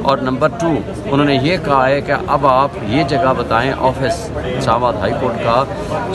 और नंबर 2 उन्होंने ये कहा है कि अब आप ये जगह बताएं, ऑफिस इस्लामाबाद हाई कोर्ट का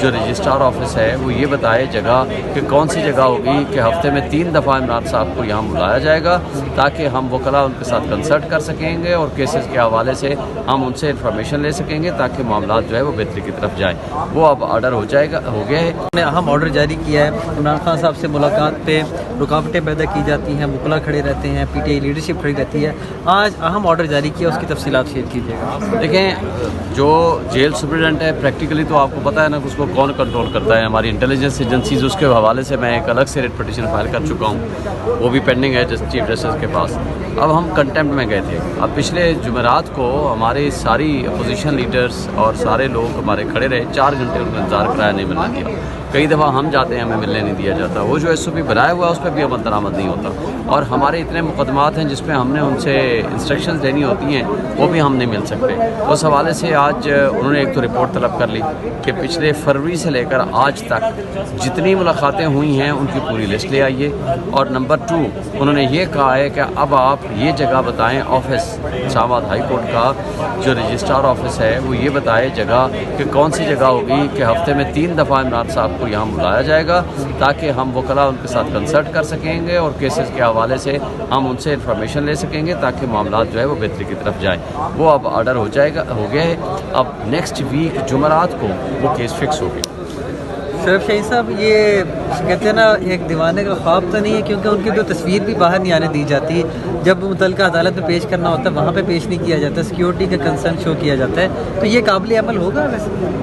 जो रजिस्ट्रार ऑफिस है वो ये बताए जगह कि कौन सी जगह होगी कि हफ्ते में 3 दफ़ा इमरान साहब को यहाँ बुलाया जाएगा ताकि हम वकला उनके साथ कंसल्ट कर सकेंगे और केसेस के हवाले से हम उनसे इंफॉर्मेशन ले सकेंगे ताकि मामला जो है वो बेहतरी की तरफ जाए। वो अब ऑर्डर हो गया है। हमने अहम ऑर्डर जारी किया है। इमरान खान साहब से मुलाकात पे रुकावटें पैदा की जाती हैं, वकला खड़े रहते हैं, पीटीआई लीडरशिप खड़ी रहती है। आज अहम ऑर्डर जारी किया, उसकी तफसीलात शेयर कीजिएगा। देखें, जो जेल सुप्रिटेंडेंट है प्रैक्टिकली तो आपको पता है ना कि उसको कौन कंट्रोल करता है। हमारी इंटेलिजेंस एजेंसीज, उसके हवाले से मैं एक अलग से रिट पिटीशन फाइल कर चुका हूँ, वो भी पेंडिंग है चीफ जस्टिस के पास। अब हम कंटेम्प्ट में गए थे। अब पिछले जुमेरात को हमारे सारी अपोजिशन लीडर्स और सारे लोग हमारे खड़े रहे, 4 घंटे उनको इंतजार कराया, नहीं मिलने दिया। कई दफ़ा हम जाते हैं, हमें मिलने नहीं दिया जाता। वो जो SOP बनाया हुआ है उस पर भी अमल दरामद नहीं होता। और हमारे इतने मुकदमात हैं जिसमें हमने उनसे इंस्ट्रक्शंस लेनी होती हैं, वो भी हम नहीं मिल सकते। उस हवाले से आज उन्होंने एक तो रिपोर्ट तलब कर ली कि पिछले फरवरी से लेकर आज तक जितनी मुलाकातें हुई हैं उनकी पूरी लिस्ट ले आइए। और नंबर 2 उन्होंने ये कहा है कि अब आप ये जगह बताएं, ऑफिस इस्लामाबाद हाई कोर्ट का जो रजिस्ट्रार ऑफिस है वो ये बताए जगह कि कौन सी जगह होगी कि हफ्ते में 3 दफ़ा इमरान साहब को यहाँ बुलाया जाएगा ताकि हम वकला उनके साथ कंसल्ट कर सकेंगे और केसेस के हवाले से हम उनसे इंफॉर्मेशन ले सकेंगे ताकि मामला जो है वो बेहतरी की तरफ जाए। वो अब ऑर्डर हो गया है। अब नेक्स्ट वीक जुमेरात को वो केस फिक्स हो गया। शरीफ शाही साहब, ये कहते हैं ना, एक दीवाने का ख्वाब तो नहीं है, क्योंकि उनकी जो तस्वीर भी बाहर नहीं आने दी जाती। जब मुतल्लिका अदालत में पेश करना होता है वहाँ पे पेश नहीं किया जाता, सिक्योरिटी का कंसर्न शो किया जाता है। तो ये काबिल अमल होगा वैसे?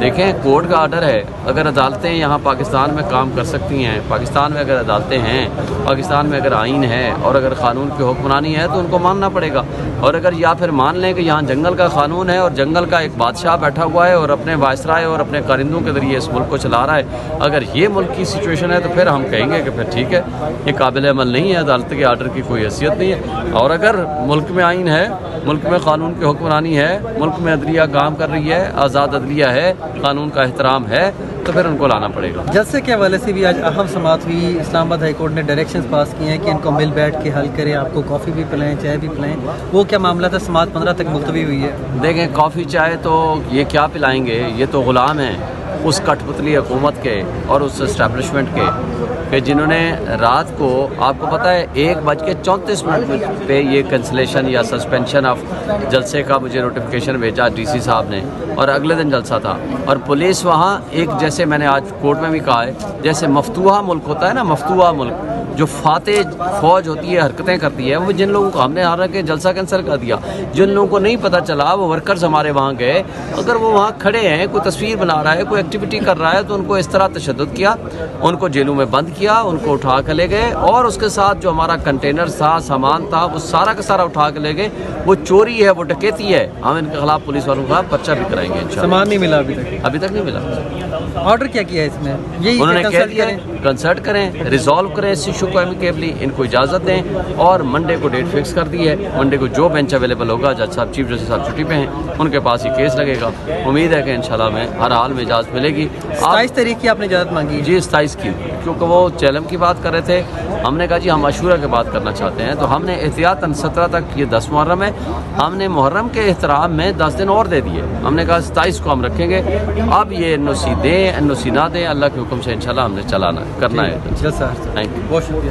देखें, कोर्ट का ऑर्डर है। अगर अदालतें यहाँ पाकिस्तान में काम कर सकती हैं, पाकिस्तान में अगर अदालतें हैं, पाकिस्तान में अगर आइन है और अगर क़ानून की हुक्मरानी है तो उनको मानना पड़ेगा। और अगर या फिर मान लें कि यहाँ जंगल का क़ानून है और जंगल का एक बादशाह बैठा हुआ है और अपने वायसराय और अपने कारिंदों के ज़रिए इस मुल्क को चला रहा है, अगर ये मुल्क की सिचुएशन है तो फिर हम कहेंगे कि फिर ठीक है, ये काबिल अमल नहीं है, अदालत के आर्डर की कोई हैसियत नहीं है। और अगर मुल्क में आइन है, मुल्क में क़ानून की हुक्मरानी है, मुल्क में अदलिया काम कर रही है, आज़ाद अदलिया है, कानून का एहतराम है, तो फिर उनको लाना पड़ेगा। जलसे के हवाले से भी आज अहम समाअत हुई। इस्लामाबाद हाई कोर्ट ने डायरेक्शंस पास किए हैं कि इनको मिल बैठ के हल करें, आपको कॉफ़ी भी पिलाएं, चाय भी पिलाएं। वो क्या मामला था? समाअत 15 तक मुलतवी हुई है। देखें, कॉफ़ी चाय तो ये क्या पिलाएंगे, ये तो ग़ुलाम हैं उस कठपुतली हुकूमत के और उस इस्टेब्लिशमेंट के जिन्होंने रात को, आपको पता है, 1:34 पे ये कैंसलेशन या सस्पेंशन ऑफ जलसे का मुझे नोटिफिकेशन भेजा DC साहब ने, और अगले दिन जलसा था। और पुलिस वहाँ एक, जैसे मैंने आज कोर्ट में भी कहा है, जैसे मफतूहा मुल्क होता है ना, मफतूहा मुल्क जो फातेह फौज होती है, हरकतें करती है, वो जिन लोगों को हमने हालांकि जलसा कैंसिल कर दिया, जिन लोगों को नहीं पता चला, वो वर्कर्स हमारे वहाँ गए, अगर वो वहाँ खड़े हैं, कोई तस्वीर बना रहा है, कोई एक्टिविटी कर रहा है, तो उनको इस तरह तशद्दुद किया, उनको जेलों में बंद किया, उनको उठा कर ले गए, और उसके साथ जो हमारा कंटेनर था, सामान था, वो सारा का सारा उठा कर ले गए। वो चोरी है, वो डकैती है। हम इनके खिलाफ पुलिस वालों का पर्चा भी कराएंगे इंशाल्लाह। सामान नहीं मिला अभी तक नहीं मिला। ऑर्डर क्या किया है इसमें? यही उन्होंने कह दिया कंसल्ट करें, रिजॉल्व करें इस इशू को एमिकेबली, इनको इजाज़त दें। और मंडे को डेट फिक्स कर दी है। मंडे को जो बेंच अवेलेबल होगा, जज साहब, चीफ जस्टिस साहब छुट्टी पे हैं, उनके पास ही केस लगेगा। उम्मीद है कि इंशाल्लाह में हर हाल में इजाज़त मिलेगी। 27 तारीख की आपने इजाज़त मांगी? जी, 27 की, क्योंकि वो चैलम की बात कर रहे थे। हमने कहा जी हम अशूरा की बात करना चाहते हैं, तो हमने एहतियातन 17 तक, ये 10 मुहर्रम है, हमने मुहर्रम के एहतराम में 10 दिन और दे दिए। हमने कहा 27 को हम रखेंगे। अब ये NOC दें, NOC ना दें, अल्लाह के हुक्म से इंशाल्लाह हमने चलाना करना है। थैंक यू, बहुत शुक्रिया।